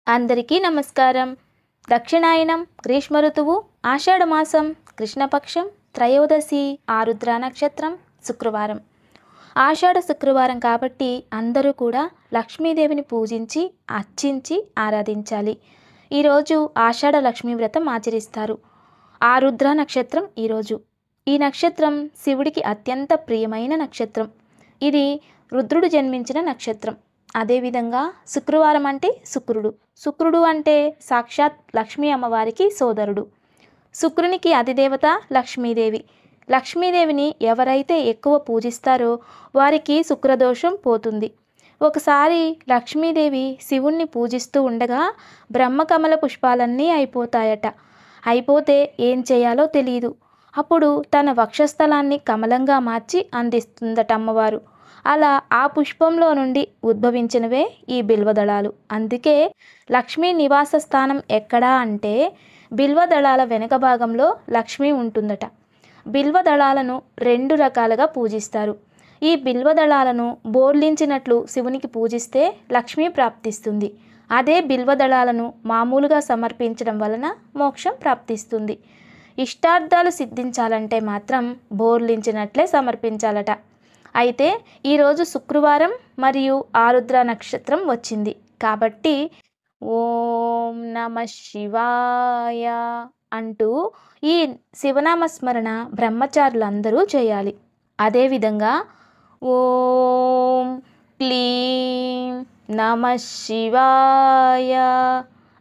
అందరికీ నమస్కారం. దక్షిణాయనం, గ్రీష్మ ఋతువు, ఆషాఢమాసం, కృష్ణపక్షం, త్రయోదశి, ఆరుద్ర నక్షత్రం, శుక్రవారం. ఆషాఢ శుక్రవారం కాబట్టి అందరూ కూడా లక్ష్మీదేవిని పూజించి అర్చించి ఆరాధించాలి. ఈరోజు ఆషాఢ లక్ష్మీ వ్రతం ఆచరిస్తారు. ఆరుద్ర నక్షత్రం ఈరోజు. ఈ నక్షత్రం శివుడికి అత్యంత ప్రియమైన నక్షత్రం. ఇది రుద్రుడు జన్మించిన నక్షత్రం. అదేవిధంగా శుక్రవారం అంటే శుక్రుడు అంటే సాక్షాత్ లక్ష్మీ అమ్మవారికి సోదరుడు. శుక్రునికి అధిదేవత లక్ష్మీదేవి. లక్ష్మీదేవిని ఎవరైతే ఎక్కువ పూజిస్తారో వారికి శుక్రదోషం పోతుంది. ఒకసారి లక్ష్మీదేవి శివుణ్ణి పూజిస్తూ ఉండగా బ్రహ్మకమల పుష్పాలన్నీ అయిపోతాయట. అయిపోతే ఏం చేయాలో తెలియదు. అప్పుడు తన వక్షస్థలాన్ని కమలంగా మార్చి అందిస్తుందట అమ్మవారు. అలా ఆ పుష్పంలో నుండి ఉద్భవించినవే ఈ బిల్వదళాలు. అందుకే లక్ష్మీ నివాస స్థానం ఎక్కడా అంటే బిల్వదళాల వెనుక భాగంలో లక్ష్మి ఉంటుందట. బిల్వదళాలను 2 రకాలుగా పూజిస్తారు. ఈ బిల్వదళాలను బోర్లించినట్లు శివునికి పూజిస్తే లక్ష్మీ ప్రాప్తిస్తుంది. అదే బిల్వదళాలను మామూలుగా సమర్పించడం వలన మోక్షం ప్రాప్తిస్తుంది. ఇష్టార్థాలు సిద్ధించాలంటే మాత్రం బోర్లించినట్లే సమర్పించాలట. అయితే ఈరోజు శుక్రవారం మరియు ఆరుద్ర నక్షత్రం వచ్చింది కాబట్టి ఓం నమ శివాయ అంటూ ఈ శివనామస్మరణ బ్రహ్మచారులందరూ చేయాలి. అదేవిధంగా ఓం క్లీం నమ శివాయ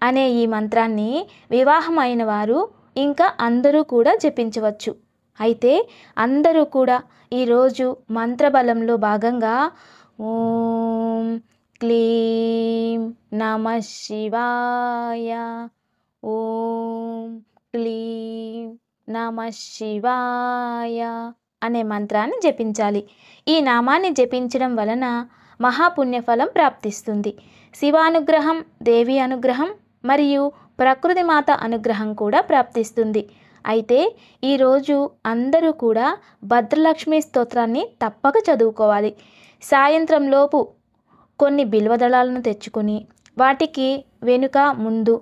అనే ఈ మంత్రాన్ని వివాహమైన వారు ఇంకా అందరూ కూడా జపించవచ్చు. అయితే అందరూ కూడా ఈరోజు మంత్రబలంలో భాగంగా ఓం క్లీం నమ శివాయ, ఓం క్లీం నమ శివాయ అనే మంత్రాన్ని జపించాలి. ఈ నామాన్ని జపించడం వలన మహాపుణ్యఫలం ప్రాప్తిస్తుంది. శివానుగ్రహం, దేవి అనుగ్రహం మరియు ప్రకృతి మాత అనుగ్రహం కూడా ప్రాప్తిస్తుంది. అయితే ఈరోజు అందరూ కూడా భద్రలక్ష్మి స్తోత్రాన్ని తప్పక చదువుకోవాలి. సాయంత్రంలోపు కొన్ని బిల్వదళాలను తెచ్చుకొని వాటికి వెనుక ముందు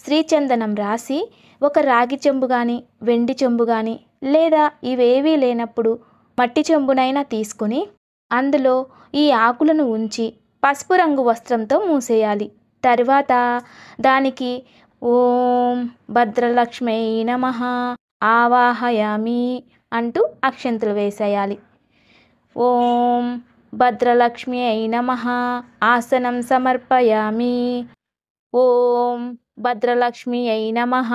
శ్రీచందనం రాసి ఒక రాగి చెంబు కానీ వెండి చెంబు కానీ లేదా ఇవేవీ లేనప్పుడు మట్టి చెంబునైనా తీసుకొని అందులో ఈ ఆకులను ఉంచి పసుపు రంగు వస్త్రంతో మూసేయాలి. తర్వాత దానికి ఓం భద్రలక్ష్మై నమః ఆవాహయామి అంటూ అక్షంతలు వేసేయాలి. ఓం భద్రలక్ష్మ్యై నమః ఆసనం సమర్పయామి, ఓం భద్రలక్ష్మ్యై నమః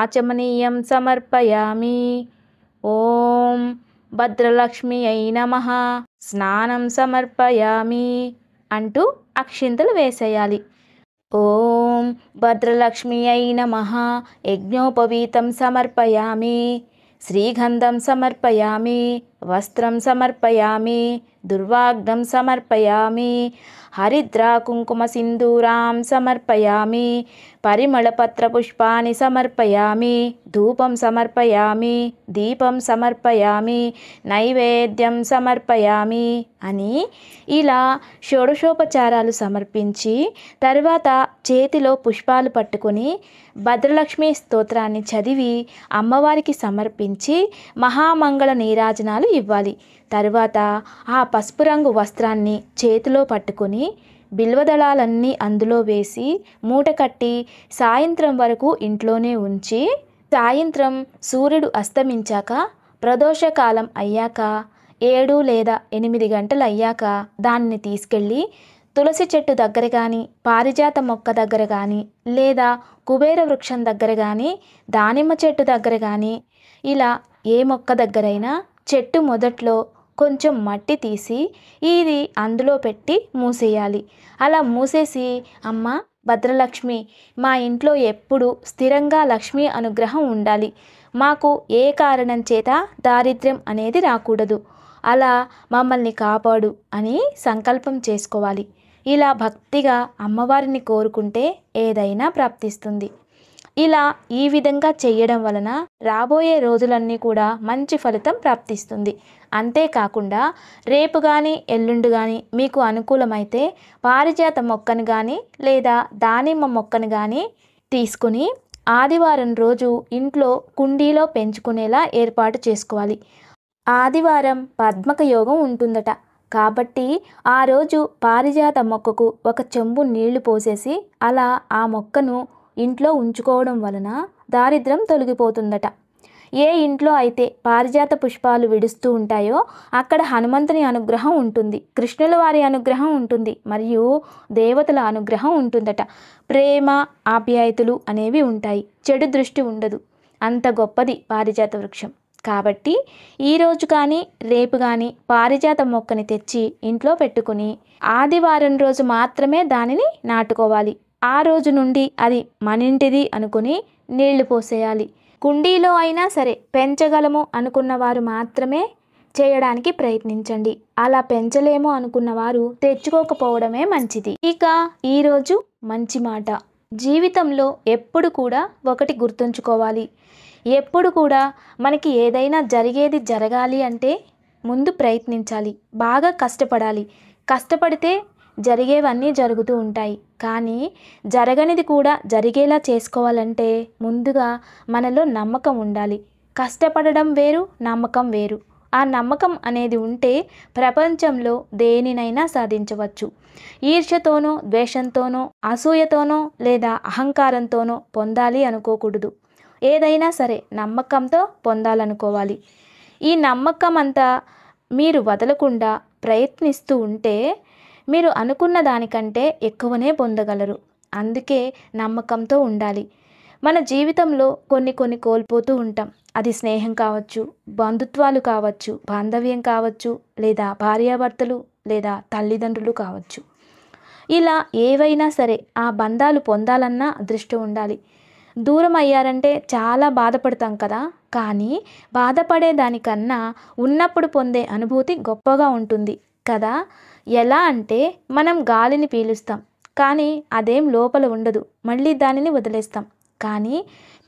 ఆచమనీయం సమర్పయామి, ఓం భద్రలక్ష్మ్యై నమః స్నానం సమర్పయామి అంటూ అక్షింతలు వేసేయాలి. ఓం భద్రలక్ష్మ్యై నమః యజ్ఞోపవీతం సమర్పయామి, శ్రీగంధం సమర్పయామి, వస్త్రం సమర్పయామి, దుర్వాగ్నం సమర్పయామి, హరిద్రా కుంకుమ సింధూరాం సమర్పయామి, పరిమళపత్ర పుష్పాన్ని సమర్పయామి, ధూపం సమర్పయామి, దీపం సమర్పయామి, నైవేద్యం సమర్పయామి అని ఇలా షోడశోపచారాలు సమర్పించి తర్వాత చేతిలో పుష్పాలు పట్టుకొని భద్రలక్ష్మి స్తోత్రాన్ని చదివి అమ్మవారికి సమర్పించి మహామంగళ నీరాజనాలు ఇవ్వాలి. తరువాత ఆ పసుపు రంగు వస్త్రాన్ని చేతిలో పట్టుకొని బిల్వదళాలన్నీ అందులో వేసి మూట కట్టి సాయంత్రం వరకు ఇంట్లోనే ఉంచి సాయంత్రం సూర్యుడు అస్తమించాక ప్రదోషకాలం అయ్యాక 7 లేదా 8 గంటలు అయ్యాక దాన్ని తీసుకెళ్ళి తులసి చెట్టు దగ్గర కానీ పారిజాత మొక్క దగ్గర కానీ లేదా కుబేర వృక్షం దగ్గర కానీ దానిమ్మ చెట్టు దగ్గర కానీ ఇలా ఏ మొక్క దగ్గరైనా చెట్టు మొదట్లో కొంచెం మట్టి తీసి ఇది అందులో పెట్టి మూసేయాలి. అలా మూసేసి అమ్మ భద్రలక్ష్మి మా ఇంట్లో ఎప్పుడు స్థిరంగా లక్ష్మీ అనుగ్రహం ఉండాలి, మాకు ఏ కారణం చేత దారిద్ర్యం అనేది రాకూడదు, అలా మమ్మల్ని కాపాడు అని సంకల్పం చేసుకోవాలి. ఇలా భక్తిగా అమ్మవారిని కోరుకుంటే ఏదైనా ప్రాప్తిస్తుంది. ఇలా ఈ విధంగా చేయడం వలన రాబోయే రోజులన్నీ కూడా మంచి ఫలితం ప్రాప్తిస్తుంది. అంతేకాకుండా రేపు కానీ ఎల్లుండి కానీ మీకు అనుకూలమైతే పారిజాత మొక్కను కానీ లేదా దానిమ్మ మొక్కను కానీ తీసుకుని ఆదివారం రోజు ఇంట్లో కుండీలో పెంచుకునేలా ఏర్పాటు చేసుకోవాలి. ఆదివారం పద్మక యోగం ఉంటుందట. కాబట్టి ఆ రోజు పారిజాత మొక్కకు ఒక చెంబు నీళ్లు పోసేసి అలా ఆ మొక్కను ఇంట్లో ఉంచుకోవడం వలన దారిద్ర్యం తొలగిపోతుందట. ఏ ఇంట్లో అయితే పారిజాత పుష్పాలు విడుస్తూ ఉంటాయో అక్కడ హనుమంతుని అనుగ్రహం ఉంటుంది, కృష్ణుల వారి అనుగ్రహం ఉంటుంది, మరియు దేవతల అనుగ్రహం ఉంటుందట. ప్రేమ ఆప్యాయతలు అనేవి ఉంటాయి, చెడు దృష్టి ఉండదు. అంత గొప్పది పారిజాత వృక్షం. కాబట్టి ఈరోజు కానీ రేపు కానీ పారిజాత మొక్కని తెచ్చి ఇంట్లో పెట్టుకుని ఆదివారం రోజు మాత్రమే దానిని నాటుకోవాలి. ఆ రోజు నుండి అది మనింటిది అనుకుని నీళ్లు పోసేయాలి. కుండీలో అయినా సరే పెంచగలము అనుకున్న వారు మాత్రమే చేయడానికి ప్రయత్నించండి. అలా పెంచలేము అనుకున్న వారు తెచ్చుకోకపోవడమే మంచిది. ఇక ఈరోజు మంచి మాట. జీవితంలో ఎప్పుడు కూడా ఒకటి గుర్తుంచుకోవాలి. ఎప్పుడు కూడా మనకి ఏదైనా జరగాలి అంటే ముందు ప్రయత్నించాలి, బాగా కష్టపడాలి. కష్టపడితే జరిగేవన్నీ జరుగుతూ ఉంటాయి. కానీ జరగనిది కూడా జరిగేలా చేసుకోవాలంటే ముందుగా మనలో నమ్మకం ఉండాలి. కష్టపడడం వేరు, నమ్మకం వేరు. ఆ నమ్మకం అనేది ఉంటే ప్రపంచంలో దేనినైనా సాధించవచ్చు. ఈర్ష్యతోనో, ద్వేషంతోనో, అసూయతోనో లేదా అహంకారంతోనో పొందాలి అనుకోకూడదు. ఏదైనా సరే నమ్మకంతో పొందాలనుకోవాలి. ఈ నమ్మకం అంతా మీరు వదలకుండా ప్రయత్నిస్తూ ఉంటే మీరు అనుకున్న దానికంటే ఎక్కువనే పొందగలరు. అందుకే నమ్మకంతో ఉండాలి. మన జీవితంలో కొన్ని కోల్పోతూ ఉంటాం. అది స్నేహం కావచ్చు, బంధుత్వాలు కావచ్చు, బాంధవ్యం కావచ్చు, లేదా భార్యాభర్తలు లేదా తల్లిదండ్రులు కావచ్చు. ఇలా ఏవైనా సరే ఆ బంధాలు పొందాలన్నా అదృష్టం ఉండాలి. దూరం అయ్యారంటే చాలా బాధపడతాం కదా. కానీ బాధపడేదానికన్నా ఉన్నప్పుడు పొందే అనుభూతి గొప్పగా ఉంటుంది కదా. ఎలా అంటే మనం గాలిని పీలుస్తాం, కానీ అదేం లోపల ఉండదు, మళ్ళీ దానిని వదిలేస్తాం. కానీ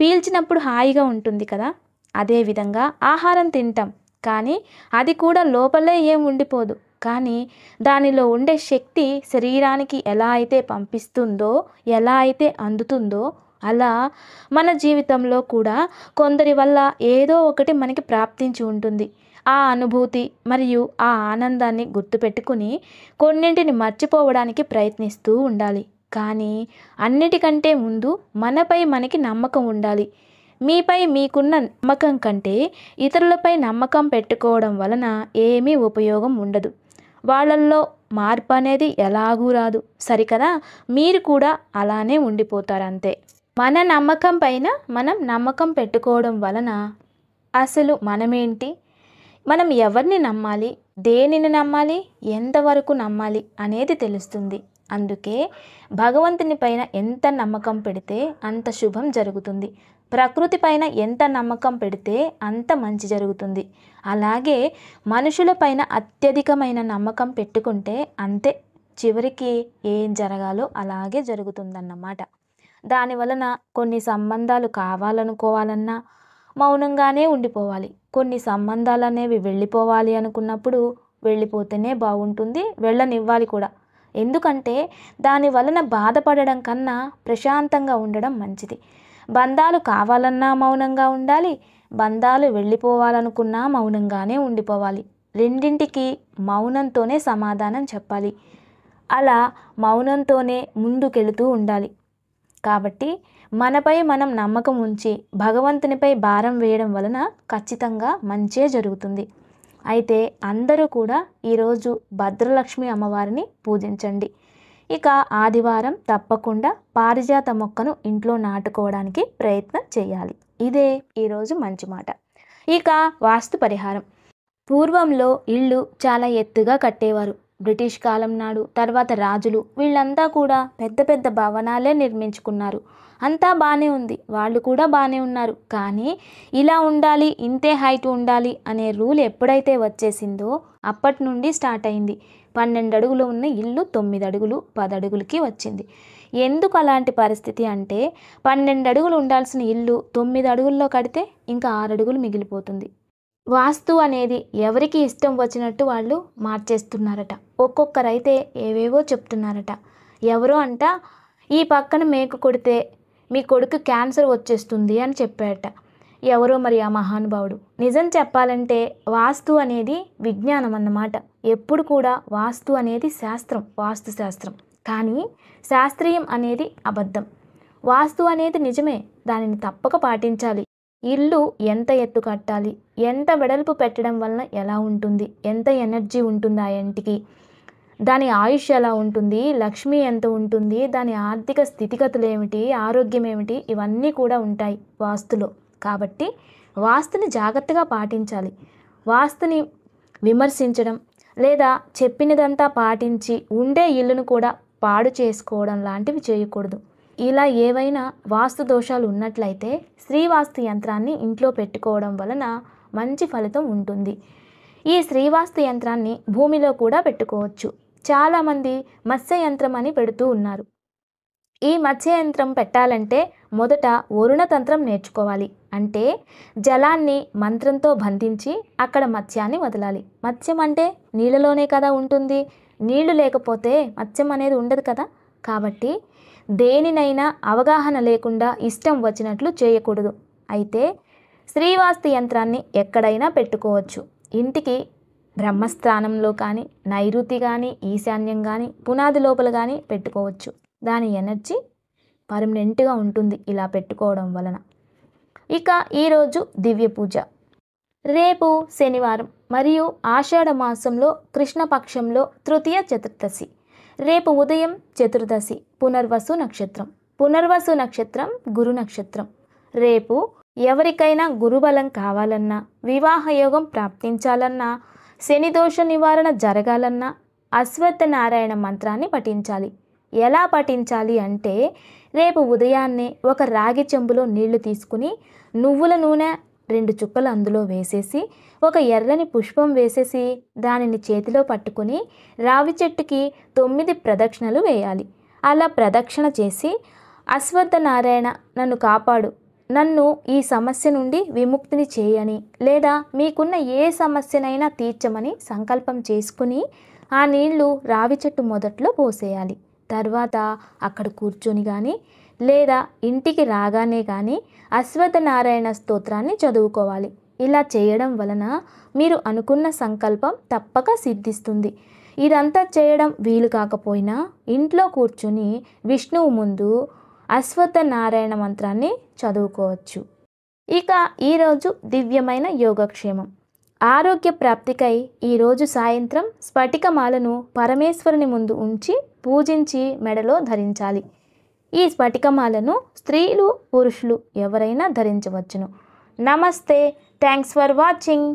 పీల్చినప్పుడు హాయిగా ఉంటుంది కదా. అదేవిధంగా ఆహారం తింటాం, కానీ అది కూడా లోపలే ఏం ఉండిపోదు. కానీ దానిలో ఉండే శక్తి శరీరానికి ఎలా అయితే పంపిస్తుందో, ఎలా అయితే అందుతుందో అలా మన జీవితంలో కూడా కొందరి వల్ల ఏదో ఒకటి మనకి ప్రాప్తించి ఉంటుంది. ఆ అనుభూతి మరియు ఆ ఆనందాన్ని గుర్తుపెట్టుకుని కొన్నింటిని మర్చిపోవడానికి ప్రయత్నిస్తూ ఉండాలి. కానీ అన్నిటికంటే ముందు మనపై మనకి నమ్మకం ఉండాలి. మీపై మీకున్న నమ్మకం కంటే ఇతరులపై నమ్మకం పెట్టుకోవడం వలన ఏమీ ఉపయోగం ఉండదు. వాళ్ళల్లో మార్పు అనేది ఎలాగూ రాదు, సరికదా. మీరు కూడా అలానే ఉండిపోతారు అంతే. మన నమ్మకం పైన మనం నమ్మకం పెట్టుకోవడం వలన అసలు మనమేంటి, మనం ఎవరిని నమ్మాలి, దేనిని నమ్మాలి, ఎంతవరకు నమ్మాలి అనేది తెలుస్తుంది. అందుకే భగవంతుని పైన ఎంత నమ్మకం పెడితే అంత శుభం జరుగుతుంది. ప్రకృతి పైన ఎంత నమ్మకం పెడితే అంత మంచి జరుగుతుంది. అలాగే మనుషుల పైన అత్యధికమైన నమ్మకం పెట్టుకుంటే అంతే, చివరికి ఏం జరగాలో అలాగే జరుగుతుందన్నమాట. దాని వలన కొన్ని సంబంధాలు కావాలనుకోవాలన్నా మౌనంగానే ఉండిపోవాలి. కొన్ని సంబంధాలు అనేవి వెళ్ళిపోవాలి అనుకున్నప్పుడు వెళ్ళిపోతేనే బాగుంటుంది, వెళ్ళనివ్వాలి కూడా. ఎందుకంటే దాని వలన బాధపడడం కన్నా ప్రశాంతంగా ఉండడం మంచిది. బంధాలు కావాలన్నా మౌనంగా ఉండాలి, బంధాలు వెళ్ళిపోవాలనుకున్నా మౌనంగానే ఉండిపోవాలి. రెండింటికి మౌనంతోనే సమాధానం చెప్పాలి. అలా మౌనంతోనే ముందుకెళుతూ ఉండాలి. కాబట్టి మనపై మనం నమ్మకం ఉంచి భగవంతునిపై భారం వేయడం వలన ఖచ్చితంగా మంచే జరుగుతుంది. అయితే అందరూ కూడా ఈరోజు భద్రలక్ష్మి అమ్మవారిని పూజించండి. ఇక ఆదివారం తప్పకుండా పారిజాత మొక్కను ఇంట్లో నాటుకోవడానికి ప్రయత్నం చేయాలి. ఇదే ఈరోజు మంచి మాట. ఇక వాస్తు పరిహారం. పూర్వంలో ఇళ్ళు చాలా ఎత్తుగా కట్టేవారు. బ్రిటిష్ కాలం నాడు తర్వాత రాజులు వీళ్ళంతా కూడా పెద్ద పెద్ద భవనాలే నిర్మించుకున్నారు. అంతా బాగానే ఉంది, వాళ్ళు కూడా బాగానే ఉన్నారు. కానీ ఇలా ఉండాలి, ఇంతే హైట్ ఉండాలి అనే రూల్ ఎప్పుడైతే వచ్చేసిందో అప్పటి నుండి స్టార్ట్ అయింది. 12 అడుగులు ఉన్న ఇల్లు 9 అడుగులు 10 అడుగులకి వచ్చింది. ఎందుకు అలాంటి పరిస్థితి అంటే 12 అడుగులు ఉండాల్సిన ఇల్లు 9 అడుగుల్లో కడితే ఇంకా 6 అడుగులు మిగిలిపోతుంది. వాస్తు అనేది ఎవరికి ఇష్టం వచ్చినట్టు వాళ్ళు మార్చేస్తున్నారట. ఒక్కొక్కరైతే ఏవేవో చెప్తున్నారట. ఎవరో అంట ఈ పక్కన మేకు కొడితే మీ కొడుకు క్యాన్సర్ వచ్చేస్తుంది అని చెప్పారట. ఎవరో మరి ఆ మహానుభావుడు. నిజం చెప్పాలంటే వాస్తు అనేది విజ్ఞానం అన్నమాట. ఎప్పుడు కూడా వాస్తు అనేది శాస్త్రం, వాస్తు శాస్త్రం. కానీ శాస్త్రీయం అనేది అబద్ధం. వాస్తు అనేది నిజమే, దానిని తప్పక పాటించాలి. ఇల్లు ఎంత ఎత్తు కట్టాలి, ఎంత వెడల్పు పెట్టడం వలన ఎలా ఉంటుంది, ఎంత ఎనర్జీ ఉంటుంది ఆ ఇంటికి, దాని ఆయుష్ ఎలా ఉంటుంది, లక్ష్మి ఎంత ఉంటుంది, దాని ఆర్థిక స్థితిగతులు ఏమిటి, ఆరోగ్యం ఏమిటి, ఇవన్నీ కూడా ఉంటాయి వాస్తులో. కాబట్టి వాస్తుని జాగ్రత్తగా పాటించాలి. వాస్తుని విమర్శించడం లేదా చెప్పినదంతా పాటించి ఉండే ఇల్లును కూడా పాడు చేసుకోవడం లాంటివి చేయకూడదు. ఇలా ఏవైనా వాస్తు దోషాలు ఉన్నట్లయితే శ్రీవాస్తు యంత్రాన్ని ఇంట్లో పెట్టుకోవడం వలన మంచి ఫలితం ఉంటుంది. ఈ శ్రీవాస్తు యంత్రాన్ని భూమిలో కూడా పెట్టుకోవచ్చు. చాలామంది మత్స్య యంత్రం అని పెడుతూ ఉన్నారు. ఈ మత్స్య యంత్రం పెట్టాలంటే మొదట వరుణ తంత్రం నేర్చుకోవాలి. అంటే జలాన్ని మంత్రంతో బంధించి అక్కడ మత్స్యాన్ని వదలాలి. మత్స్యం అంటే నీళ్ళలోనే కదా ఉంటుంది, నీళ్లు లేకపోతే మత్స్యం అనేది ఉండదు కదా. కాబట్టి దేనినైనా అవగాహన లేకుండా ఇష్టం వచ్చినట్లు చేయకూడదు. అయితే శ్రీవాస్తు యంత్రాన్ని ఎక్కడైనా పెట్టుకోవచ్చు. ఇంటికి బ్రహ్మస్థానంలో కానీ, నైరుతి కానీ, ఈశాన్యం కానీ, పునాది లోపల కానీ పెట్టుకోవచ్చు. దాని ఎనర్జీ పర్మనెంట్గా ఉంటుంది ఇలా పెట్టుకోవడం వలన. ఇక ఈరోజు దివ్య పూజ. రేపు శనివారం మరియు ఆషాఢ మాసంలో కృష్ణపక్షంలో తృతీయ చతుర్దశి. రేపు ఉదయం చతుర్దశి పునర్వసు నక్షత్రం. పునర్వసు నక్షత్రం గురు నక్షత్రం. రేపు ఎవరికైనా గురుబలం కావాలన్నా, వివాహ యోగం ప్రాప్తించాలన్నా, శని దోష నివారణ జరగాలన్నా అశ్వత్థనారాయణ మంత్రాన్ని పఠించాలి. ఎలా పఠించాలి అంటే రేపు ఉదయాన్నే ఒక రాగి చెంబులో నీళ్లు తీసుకుని నువ్వుల నూనె 2 చుక్కలు అందులో వేసేసి ఒక ఎర్రని పుష్పం వేసేసి దానిని చేతిలో పట్టుకుని రావి చెట్టుకి 9 ప్రదక్షిణలు వేయాలి. అలా ప్రదక్షిణ చేసి అశ్వత్థనారాయణ నన్ను కాపాడు, నన్ను ఈ సమస్య నుండి విముక్తిని చేయని, లేదా మీకున్న ఏ సమస్యనైనా తీర్చమని సంకల్పం చేసుకుని ఆ నీళ్లు రావి చెట్టు మొదట్లో పోసేయాలి. తర్వాత అక్కడ కూర్చొని కానీ లేదా ఇంటికి రాగానే కానీ అశ్వత్థనారాయణ స్తోత్రాన్ని చదువుకోవాలి. ఇలా చేయడం వలన మీరు అనుకున్న సంకల్పం తప్పక సిద్ధిస్తుంది. ఇదంతా చేయడం వీలు కాకపోయినా ఇంట్లో కూర్చుని విష్ణువు ముందు అశ్వత్థనారాయణ మంత్రాన్ని చదువుకోవచ్చు. ఇక ఈరోజు దివ్యమైన యోగక్షేమం. ఆరోగ్య ప్రాప్తికై ఈరోజు సాయంత్రం స్ఫటికమాలను పరమేశ్వరుని ముందు ఉంచి పూజించి మెడలో ధరించాలి. ఈ స్ఫటికమాలను స్త్రీలు పురుషులు ఎవరైనా ధరించవచ్చును. నమస్తే. Thanks for watching.